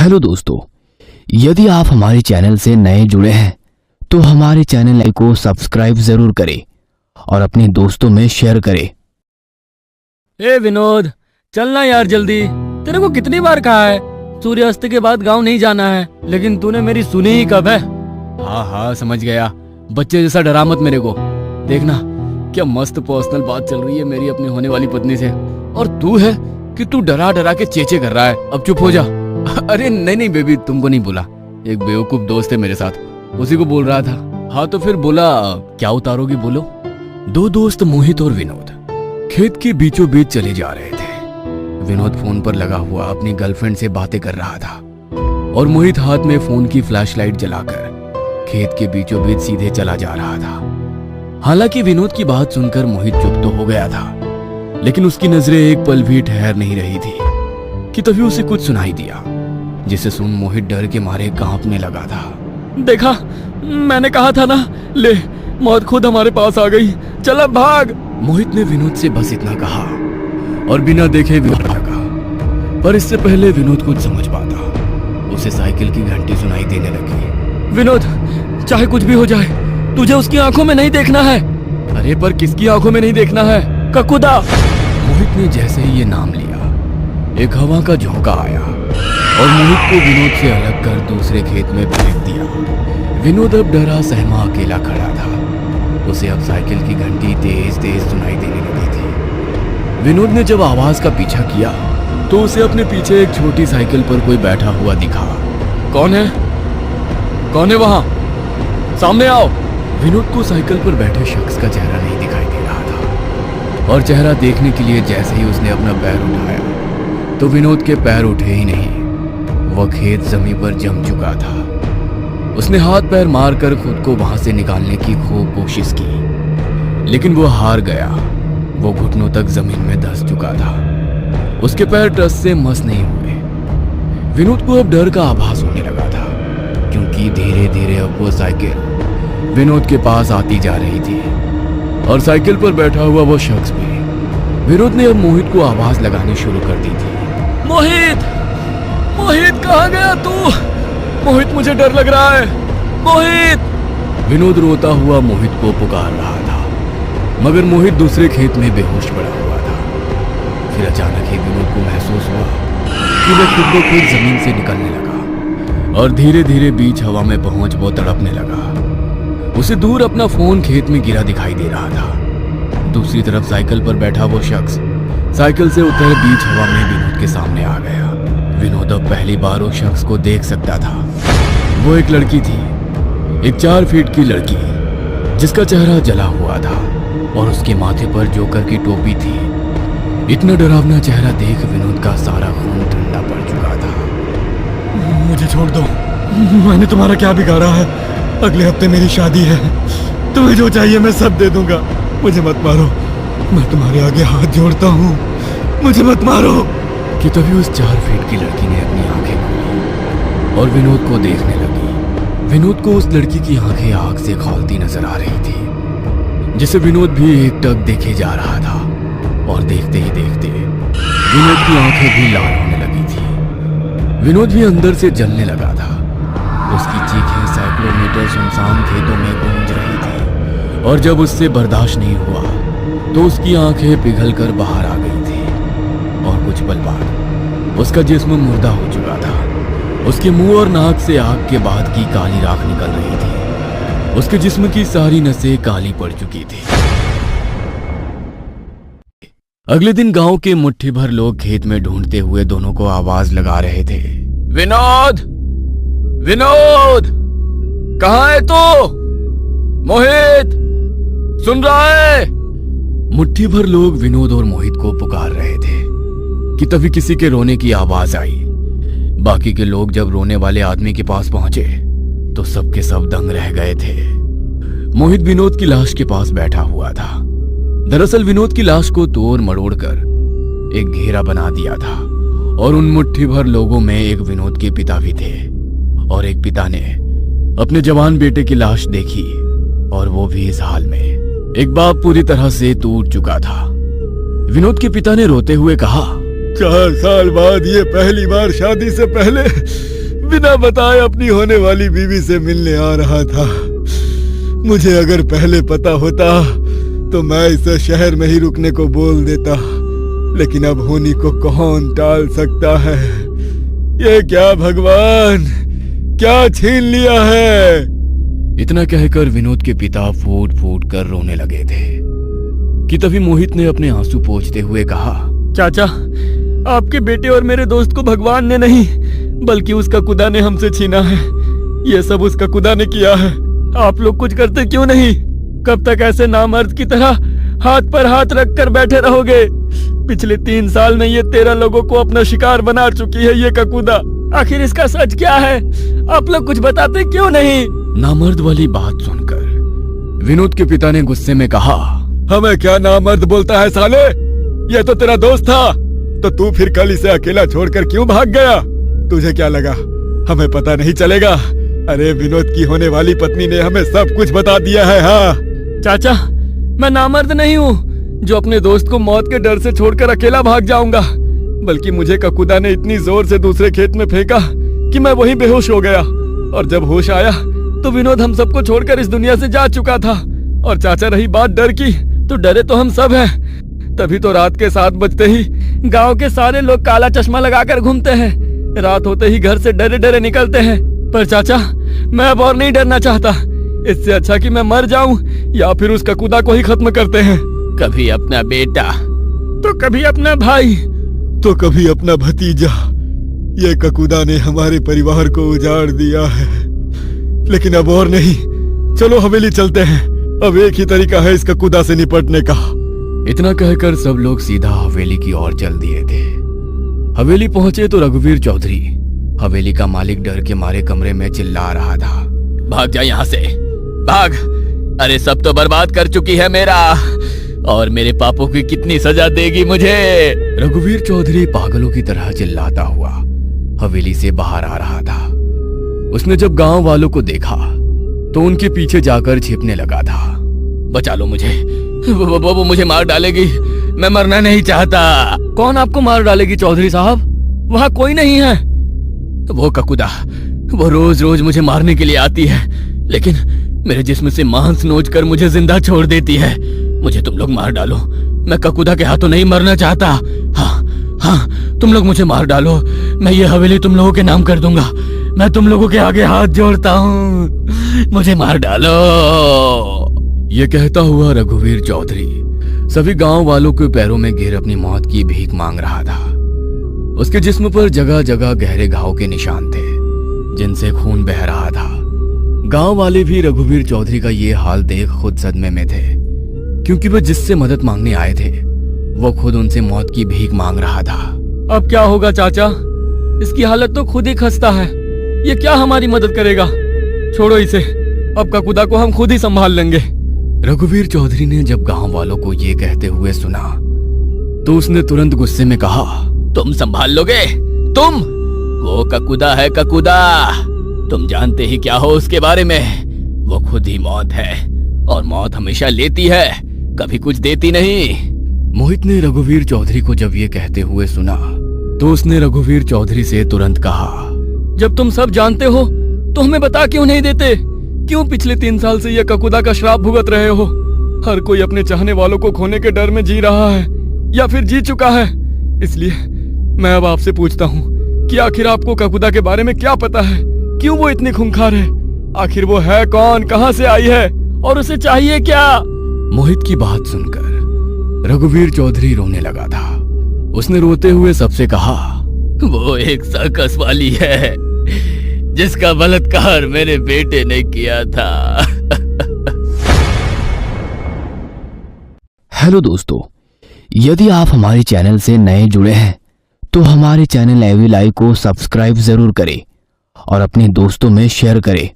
Hello दोस्तों, यदि आप हमारे चैनल से नए जुड़े हैं तो हमारे चैनल को सब्सक्राइब जरूर करें और अपने दोस्तों में शेयर करें। ए विनोद, चलना यार जल्दी। तेरे को कितनी बार कहा है सूर्यास्त के बाद गांव नहीं जाना है, लेकिन तूने मेरी सुनी ही कब है। हाँ समझ गया, बच्चे जैसा डरा मत मेरे को। देखना क्या मस्त पर्सनल बात चल रही है मेरी अपनी होने वाली पत्नी से, और तू है कि तू डरा डरा के चेचे कर रहा है। अब चुप हो जा। अरे नहीं बेबी, तुमको नहीं बोला, एक बेवकूफ दोस्त है मेरे साथ, उसी को बोल रहा था। हाँ तो फिर बोला, क्या उतारोगी बोलो। दो दोस्त मोहित और विनोद खेत के बीचों बीच चले जा रहे थे। विनोद फोन पर लगा हुआ अपनी गर्लफ्रेंड से बातें कर रहा था और मोहित हाथ में फोन की फ्लैशलाइट जलाकर खेत के बीचों बीच सीधे चला जा रहा था। हालांकि विनोद की बात सुनकर मोहित चुप तो हो गया था, लेकिन उसकी नजरें एक पल भी ठहर नहीं रही थी कि तभी उसे कुछ सुनाई दिया, जिसे सुन मोहित डर के मारे कांपने लगा था। देखा, मैंने कहा था ना, ले मौत खुद हमारे पास आ गई, चल अब भाग। मोहित ने विनोद से बस इतना कहा और बिना देखे विनोद लगा। पर इससे पहले विनोद कुछ समझ पाता, उसे साइकिल की घंटी सुनाई देने लगी। विनोद, चाहे कुछ भी हो जाए, तुझे उसकी आंखों में नहीं देखना है। अरे पर किसकी आंखों में नहीं देखना है? ककुदा। मोहित ने जैसे ही ये नाम लिया, एक हवा का झोंका आया और मोहित को विनोद से अलग कर दूसरे खेत में फेंक दिया। विनोद अब डरा सहमा अकेला खड़ा था। उसे अब साइकिल की घंटी तेज तेज सुनाई देने लगी थी। विनोद ने जब आवाज का पीछा किया तो उसे अपने पीछे एक छोटी साइकिल पर कोई बैठा हुआ दिखा। कौन है? कौन है वहां? सामने आओ। विनोद को साइकिल पर बैठे शख्स का चेहरा नहीं दिखाई दे रहा था, और चेहरा देखने के लिए जैसे ही उसने अपना पैर उठाया तो विनोद के पैर उठे ही नहीं। वह खेत जमीन पर जम चुका था। उसने हाथ पैर मारकर खुद को वहां से निकालने की खूब कोशिश की, लेकिन वो हार गया। वो घुटनों तक जमीन में धंस चुका था। उसके पैर टस से मस नहीं हुए। विनोद को अब डर का आभास होने लगा था, क्योंकि धीरे धीरे अब वो साइकिल विनोद के पास आती जा रही थी और साइकिल पर बैठा हुआ वो शख्स भी। विनोद ने अब मोहित को आवाज लगानी शुरू कर दी थी। मोहित, मोहित कहाँ गया तू? मोहित, मुझे डर लग रहा है, मोहित। विनोद रोता हुआ मोहित को पुकार रहा था, मगर मोहित दूसरे खेत में बेहोश पड़ा हुआ था। फिर अचानक ही विनोद को महसूस हुआ कि वह खुद को खुद जमीन से निकलने लगा और धीरे धीरे बीच हवा में पहुंच वो तड़पने लगा। उसे दूर अपना फोन खेत में गिरा दिखाई दे रहा था। दूसरी तरफ साइकिल पर बैठा वो शख्स साइकिल से उतर बीच हवा में विनोद के सामने आ गया। विनोद अब पहली बार उस शख्स को देख सकता था। वो एक लड़की थी, एक 4 फीट की लड़की, जिसका चेहरा जला हुआ था और उसके माथे पर जोकर की टोपी थी। इतना डरावना चेहरा देख विनोद का सारा खून ठंडा पड़ चुका था। मुझे छोड़ दो, मैंने तुम्हारा क्या बिगाड़ा है? अगले हफ्ते मेरी शादी है, तुम्हें जो चाहिए मैं सब दे दूंगा। मुझे मत मारो, मैं तुम्हारे आगे हाथ जोड़ता हूँ, मुझे मत मारो। कि तभी उस 4 फीट की लड़की ने अपनी आंखें खोली और विनोद को देखने लगी। विनोद को उस लड़की की आंखें आग से खौलती नजर आ रही थी, जिसे विनोद भी एकटक देखे जा रहा था। और देखते ही देखते विनोद की आंखें भी लाल होने लगी थी। विनोद भी अंदर से जलने लगा था। उसकी चीखें सैकड़ों मीटर सुनसान खेतों में गूंज रही थी, और जब उससे बर्दाश्त नहीं हुआ तो उसकी आंखें पिघल कर बाहर आ गई थी। और कुछ पल बाद उसका जिस्म मुर्दा हो चुका था। उसके मुंह और नाक से आग के बाद की काली राख निकल रही थी। उसके जिस्म की सारी नसें काली पड़ चुकी थी। अगले दिन गांव के मुट्ठी भर लोग खेत में ढूंढते हुए दोनों को आवाज लगा रहे थे। विनोद, विनोद, कहाँ है तू? मोहित, सुन रहा है? मुट्ठी भर लोग विनोद और मोहित को पुकार रहे थे कि तभी किसी के रोने की आवाज आई। बाकी के लोग जब रोने वाले आदमी के पास पहुंचे तो सबके सब दंग रह गए थे। मोहित विनोद की लाश के पास बैठा हुआ था। दरअसल विनोद की लाश को तोड़ मरोड़ कर एक घेरा बना दिया था, और उन मुट्ठी भर लोगों में एक विनोद के पिता भी थे। और एक पिता ने अपने जवान बेटे की लाश देखी, और वो भी इस हाल में। एक बाप पूरी तरह से टूट चुका था। विनोद के पिता ने रोते हुए कहा, 4 साल बाद ये पहली बार शादी से पहले बिना बताए अपनी होने वाली बीवी से मिलने आ रहा था। मुझे अगर पहले पता होता तो मैं इसे शहर में ही रुकने को बोल देता, लेकिन अब होनी को कौन टाल सकता है। ये क्या भगवान, क्या छीन लिया है। इतना कहकर विनोद के पिता फूट फूट कर रोने लगे थे कि तभी मोहित ने अपने आंसू पोंछते हुए कहा, चाचा, आपके बेटे और मेरे दोस्त को भगवान ने नहीं बल्कि उसका खुदा ने हमसे छीना है। ये सब उसका खुदा ने किया है। आप लोग कुछ करते क्यों नहीं? कब तक ऐसे नामर्द की तरह हाथ पर हाथ रख कर बैठे रहोगे? पिछले 3 साल में ये 13 लोगों को अपना शिकार बना चुकी है ये ककूदा। आखिर इसका सच क्या है? आप लोग कुछ बताते क्यों नहीं? नामर्द वाली बात सुनकर विनोद के पिता ने गुस्से में कहा, हमें क्या नामर्द बोलता है साले? ये तो तेरा दोस्त था, तो तू फिर कल इसे अकेला छोड़कर क्यों भाग गया? तुझे क्या लगा हमें पता नहीं चलेगा? अरे विनोद की होने वाली पत्नी ने हमें सब कुछ बता दिया है। हाँ चाचा, मैं नामर्द नहीं हूँ जो अपने दोस्त को मौत के डर से छोड़कर अकेला भाग जाऊंगा, बल्कि मुझे ककूदा ने इतनी जोर से दूसरे खेत में फेंका कि मैं वहीं बेहोश हो गया, और जब होश आया तो विनोद हम सबको छोड़कर इस दुनिया से जा चुका था। और चाचा, रही बात डर की, तो डरे तो हम सब हैं। तभी तो रात के 7 बजते ही गांव के सारे लोग काला चश्मा लगाकर घूमते हैं। रात होते ही घर से डरे डरे निकलते हैं। पर चाचा, मैं अब और नहीं डरना चाहता। इससे अच्छा कि मैं मर जाऊं या फिर उस ककूदा को ही खत्म करते हैं। कभी अपना बेटा तो कभी अपना भाई तो कभी अपना भतीजा। ये ककूदा ने हमारे परिवार को उजाड़ दिया है, लेकिन अब और नहीं। चलो हवेली चलते हैं, अब एक ही तरीका है इस ककूदा से निपटने का। इतना कहकर सब लोग सीधा हवेली की ओर चल दिए थे। हवेली पहुंचे तो रघुवीर चौधरी, हवेली का मालिक, डर के मारे कमरे में चिल्ला रहा था, भाग जा यहाँ से, भाग। अरे सब तो बर्बाद कर चुकी है मेरा, और मेरे पापों की कितनी सजा देगी मुझे? रघुवीर चौधरी पागलों की तरह चिल्लाता हुआ हवेली से बाहर आ रहा था। उसने जब गांव वालों को देखा तो उनके पीछे जाकर छिपने लगा था। बचा लो मुझे, वो मुझे मार डालेगी, मैं मरना नहीं चाहता। कौन आपको मार डालेगी चौधरी साहब? वहाँ कोई नहीं है। वो ककूदा, वो रोज रोज मुझे मारने के लिए आती है, लेकिन मेरे जिस्म से मांस नोच कर मुझे जिंदा छोड़ देती है। मुझे तुम लोग मार डालो, मैं ककूदा के हाथों नहीं मरना चाहता। हाँ, तुम लोग मुझे मार डालो, मैं ये हवेली तुम लोगों के नाम कर दूंगा। मैं तुम लोगों के आगे हाथ जोड़ता हूँ, मुझे मार डालो। ये कहता हुआ रघुवीर चौधरी सभी गांव वालों के पैरों में गिर अपनी मौत की भीख मांग रहा था। उसके जिस्म पर जगह जगह गहरे घाव के निशान थे, जिनसे खून बह रहा था। गांव वाले भी रघुवीर चौधरी का ये हाल देख खुद सदमे में थे, क्योंकि वह जिससे मदद मांगने आए थे वो खुद उनसे मौत की भीख मांग रहा था। अब क्या होगा चाचा? इसकी हालत तो खुद ही खस्ता है, ये क्या हमारी मदद करेगा? छोड़ो इसे, अब ककूदा को हम खुद ही संभाल लेंगे। रघुवीर चौधरी ने जब गांव वालों को ये कहते हुए सुना तो उसने तुरंत गुस्से में कहा, तुम संभाल लोगे? तुम? वो ककूदा है ककूदा, तुम जानते ही क्या हो उसके बारे में? वो खुद ही मौत है, और मौत हमेशा लेती है, कभी कुछ देती नहीं। मोहित ने रघुवीर चौधरी को जब ये कहते हुए सुना तो उसने रघुवीर चौधरी से तुरंत कहा, जब तुम सब जानते हो तो हमें बता क्यों नहीं देते? क्यों पिछले 3 साल से ये ककूदा का श्राप भुगत रहे हो? हर कोई अपने चाहने वालों को खोने के डर में जी रहा है, या फिर जी चुका है। इसलिए मैं अब आपसे पूछता हूँ कि आखिर आपको ककूदा के बारे में क्या पता है? क्यों वो इतनी खूंखार है? आखिर वो है कौन, कहाँ से आई है, और उसे चाहिए क्या? मोहित की बात सुनकर रघुवीर चौधरी रोने लगा था। उसने रोते हुए सबसे कहा, वो एक सर्कस वाली है जिसका बलात्कार मेरे बेटे ने किया था। हेलो दोस्तों, यदि आप हमारे चैनल से नए जुड़े हैं तो हमारे चैनल एवी लाइव को सब्सक्राइब जरूर करें और अपने दोस्तों में शेयर करें